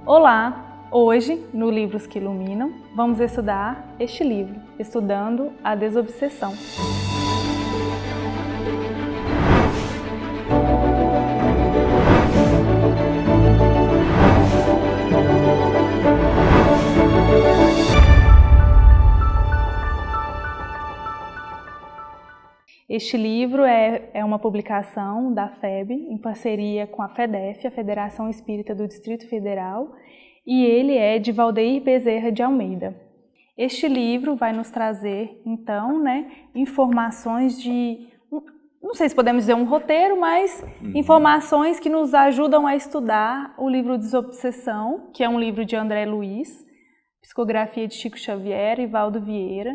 Olá! Hoje, no Livros que Iluminam, vamos estudar este livro, Estudando a Desobsessão. Este livro é uma publicação da FEB, em parceria com a FEDEF, a Federação Espírita do Distrito Federal, e ele é de Valdeir Bezerra de Almeida. Este livro vai nos trazer, então, informações de, não sei se podemos dizer um roteiro, mas informações que nos ajudam a estudar o livro Desobsessão, que é um livro de André Luiz, psicografia de Chico Xavier e Valdo Vieira,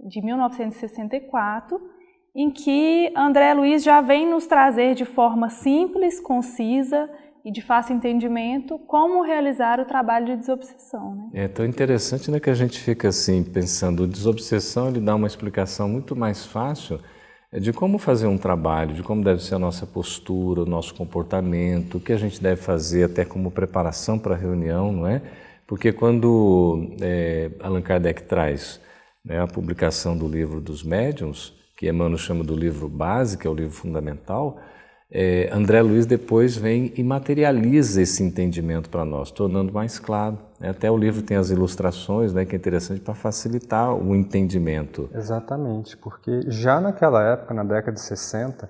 de 1964, em que André Luiz já vem nos trazer de forma simples, concisa e de fácil entendimento como realizar o trabalho de desobsessão. Né? É tão interessante, né, que a gente fica assim pensando, desobsessão ele dá uma explicação muito mais fácil de como fazer um trabalho, de como deve ser a nossa postura, o nosso comportamento, o que a gente deve fazer até como preparação para a reunião, não é? Porque quando Allan Kardec traz, né, a publicação do livro dos médiuns, que Emmanuel chama do livro base, que é o livro fundamental, André Luiz depois vem e materializa esse entendimento para nós, tornando mais claro. Até o livro tem as ilustrações, né, que é interessante para facilitar o entendimento. Exatamente, porque já naquela época, na década de 60,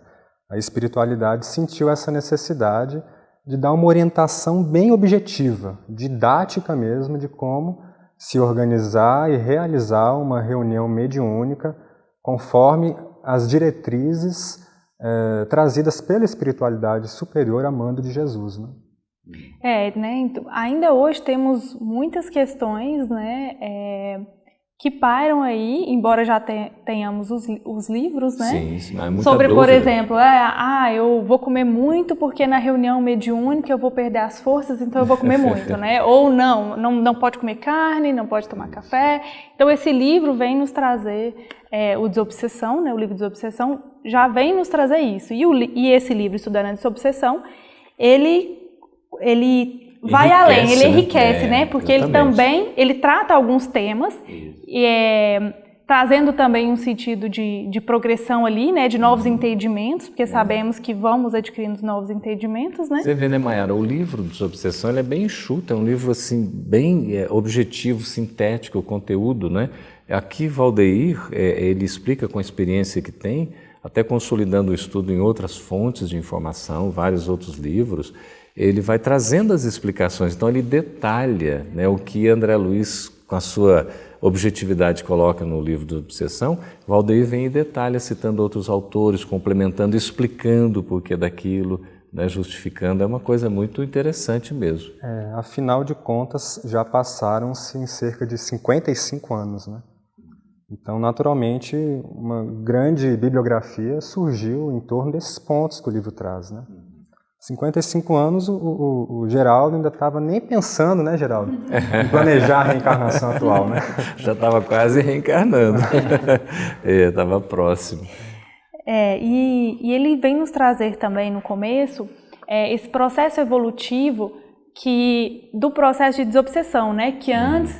a espiritualidade sentiu essa necessidade de dar uma orientação bem objetiva, didática mesmo, de como se organizar e realizar uma reunião mediúnica conforme as diretrizes trazidas pela espiritualidade superior a mando de Jesus. Né? Então, ainda hoje temos muitas questões, que pairam aí, embora já tenhamos os livros, né? Sim, há muita sobre, dúvida. Por exemplo, eu vou comer muito porque na reunião mediúnica eu vou perder as forças, então eu vou comer muito, né? Ou não pode comer carne, não pode tomar café. Então esse livro vem nos trazer o Desobsessão, né? O livro Desobsessão já vem nos trazer isso. E esse livro, Estudando a Desobsessão, ele vai além, ele enriquece, né? Porque exatamente. ele trata alguns temas, trazendo também um sentido de progressão ali, né? De novos entendimentos, porque sabemos que vamos adquirindo novos entendimentos, né? Você vê, né, Mayara, o livro Desobsessão ele é bem enxuto, é um livro assim, bem objetivo, sintético, o conteúdo, né? Aqui, Valdeir, ele explica com a experiência que tem, até consolidando o estudo em outras fontes de informação, vários outros livros, ele vai trazendo as explicações, então ele detalha, né, o que André Luiz, com a sua objetividade, coloca no livro de Obsessão. Valdeir vem e detalha, citando outros autores, complementando, explicando o porquê daquilo, né, justificando, é uma coisa muito interessante mesmo. Afinal de contas, já passaram-se em cerca de 55 anos, né? Então, naturalmente, uma grande bibliografia surgiu em torno desses pontos que o livro traz, né? 55 anos, o Geraldo ainda estava nem pensando, né, Geraldo, em planejar a reencarnação atual, né? Já estava quase reencarnando, estava próximo. E ele vem nos trazer também no começo esse processo evolutivo do processo de desobsessão, né? Que antes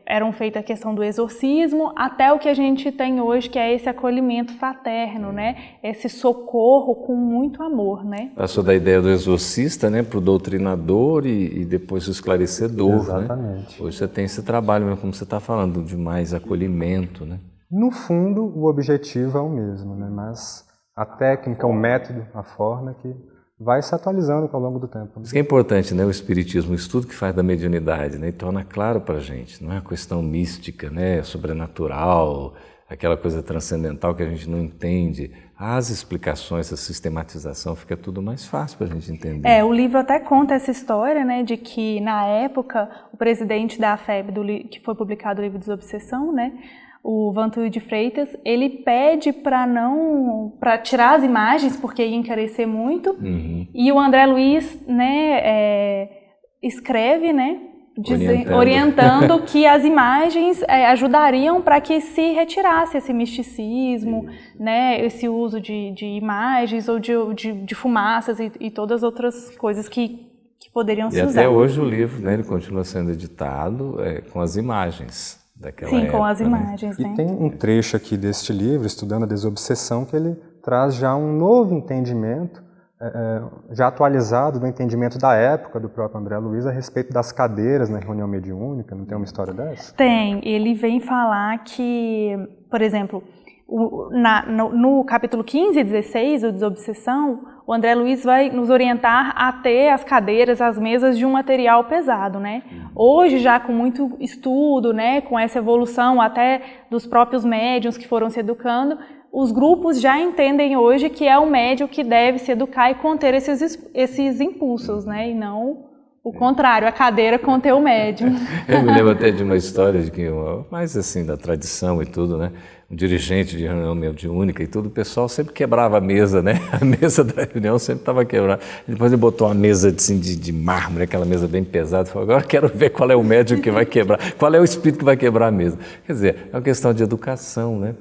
eram feita a questão do exorcismo, até o que a gente tem hoje, que é esse acolhimento fraterno, né? Esse socorro com muito amor, né? Passou da ideia do exorcista, né, para o doutrinador e depois o esclarecedor. Exatamente. Né? Hoje você tem esse trabalho, mesmo como você está falando, de mais acolhimento, né? No fundo, o objetivo é o mesmo, né? Mas a técnica, o método, a forma que vai se atualizando ao longo do tempo. Né? Isso que é importante, né? O Espiritismo, o estudo que faz da mediunidade, né? E torna claro para a gente, não é uma questão mística, né? Sobrenatural, aquela coisa transcendental que a gente não entende. As explicações, a sistematização, fica tudo mais fácil para a gente entender. O livro até conta essa história, né? De que, na época, o presidente da FEB, que foi publicado o livro Desobsessão, né? O Vantuil de Freitas, ele pede para tirar as imagens, porque ia encarecer muito, e o André Luiz, né, escreve, né, orientando que as imagens ajudariam para que se retirasse esse misticismo, né, esse uso de imagens ou de fumaças e todas as outras coisas que que poderiam se E usar. até hoje o livro, né, ele continua sendo editado com as imagens daquela época. Sim, com as né? imagens, né? E tem um trecho aqui deste livro, Estudando a Desobsessão, que ele traz já um novo entendimento, já atualizado do entendimento da época do próprio André Luiz a respeito das cadeiras na reunião mediúnica. Não tem uma história dessa? Tem. Ele vem falar que, por exemplo, no capítulo 15 e 16, o Desobsessão, o André Luiz vai nos orientar a ter as cadeiras, as mesas de um material pesado, né? Hoje, já com muito estudo, né, com essa evolução até dos próprios médiuns que foram se educando, os grupos já entendem hoje que é o médium que deve se educar e conter esses impulsos, né? E não o contrário, a cadeira conter o médium. Eu me lembro até de uma história de que, mais assim, da tradição e tudo, né? Um dirigente de reunião mediúnica e tudo, o pessoal sempre quebrava a mesa, né? A mesa da reunião sempre estava quebrada. Depois ele botou uma mesa assim, de mármore, aquela mesa bem pesada, e falou, agora quero ver qual é o médium que vai quebrar, qual é o espírito que vai quebrar a mesa. Quer dizer, é uma questão de educação, né?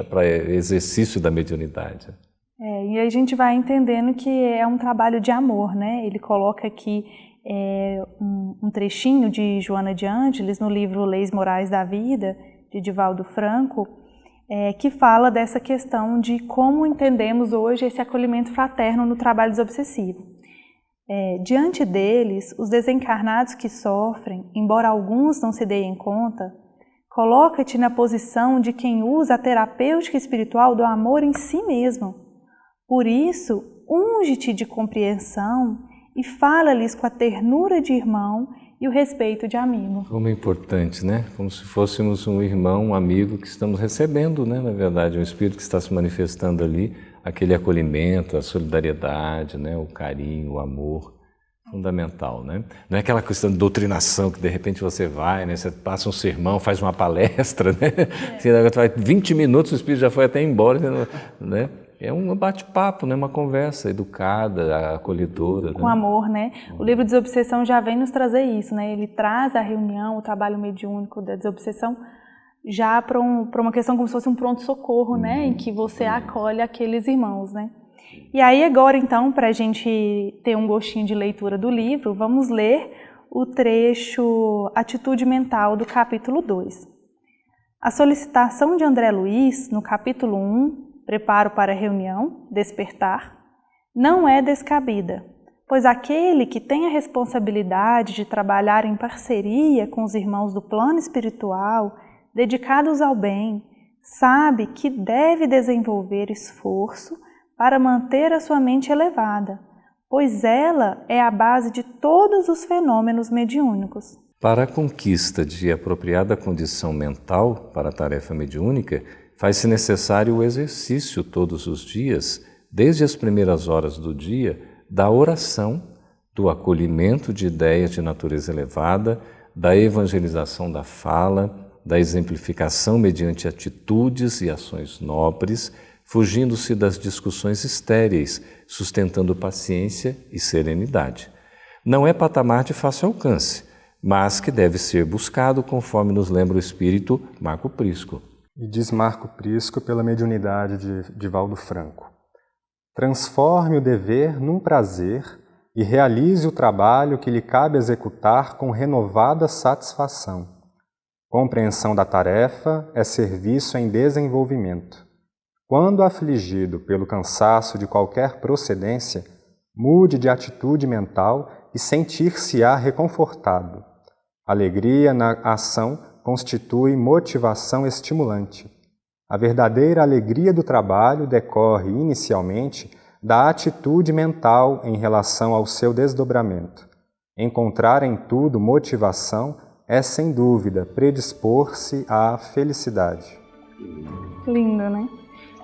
Para exercício da mediunidade. E aí a gente vai entendendo que é um trabalho de amor, né? Ele coloca aqui um trechinho de Joana de Ângeles no livro Leis Morais da Vida, de Divaldo Franco, que fala dessa questão de como entendemos hoje esse acolhimento fraterno no trabalho desobsessivo. Diante deles, os desencarnados que sofrem, embora alguns não se deem conta, coloca-te na posição de quem usa a terapêutica espiritual do amor em si mesmo. Por isso, unge-te de compreensão e fala-lhes com a ternura de irmão e o respeito de amigo. Como é importante, né? Como se fôssemos um irmão, um amigo que estamos recebendo, né? Na verdade, um espírito que está se manifestando ali, aquele acolhimento, a solidariedade, né? O carinho, o amor. Fundamental, né? Não é aquela questão de doutrinação que de repente você vai, né? Você passa um sermão, faz uma palestra, né? Você vai 20 minutos, o espírito já foi até embora, né? É um bate-papo, né? Uma conversa educada, acolhedora. Com amor, né? O livro Desobsessão já vem nos trazer isso, né? Ele traz a reunião, o trabalho mediúnico da desobsessão já para uma questão como se fosse um pronto-socorro, né? Em que você acolhe aqueles irmãos, né? E aí agora, então, para a gente ter um gostinho de leitura do livro, vamos ler o trecho Atitude Mental do capítulo 2. A solicitação de André Luiz, no capítulo 1, Preparo para a reunião, despertar, não é descabida, pois aquele que tem a responsabilidade de trabalhar em parceria com os irmãos do plano espiritual, dedicados ao bem, sabe que deve desenvolver esforço para manter a sua mente elevada, pois ela é a base de todos os fenômenos mediúnicos. Para a conquista de apropriada condição mental para a tarefa mediúnica, faz-se necessário o exercício todos os dias, desde as primeiras horas do dia, da oração, do acolhimento de ideias de natureza elevada, da evangelização da fala, da exemplificação mediante atitudes e ações nobres, fugindo-se das discussões estéreis, sustentando paciência e serenidade. Não é patamar de fácil alcance, mas que deve ser buscado conforme nos lembra o espírito Marco Prisco. E diz Marco Prisco pela mediunidade de Divaldo Franco: transforme o dever num prazer e realize o trabalho que lhe cabe executar com renovada satisfação. Compreensão da tarefa é serviço em desenvolvimento. Quando afligido pelo cansaço de qualquer procedência, mude de atitude mental e sentir-se-á reconfortado. Alegria na ação constitui motivação estimulante. A verdadeira alegria do trabalho decorre inicialmente da atitude mental em relação ao seu desdobramento. Encontrar em tudo motivação é, sem dúvida, predispor-se à felicidade. Lindo, né?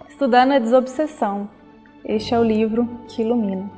Estudando a Desobsessão. Este é o livro que ilumina.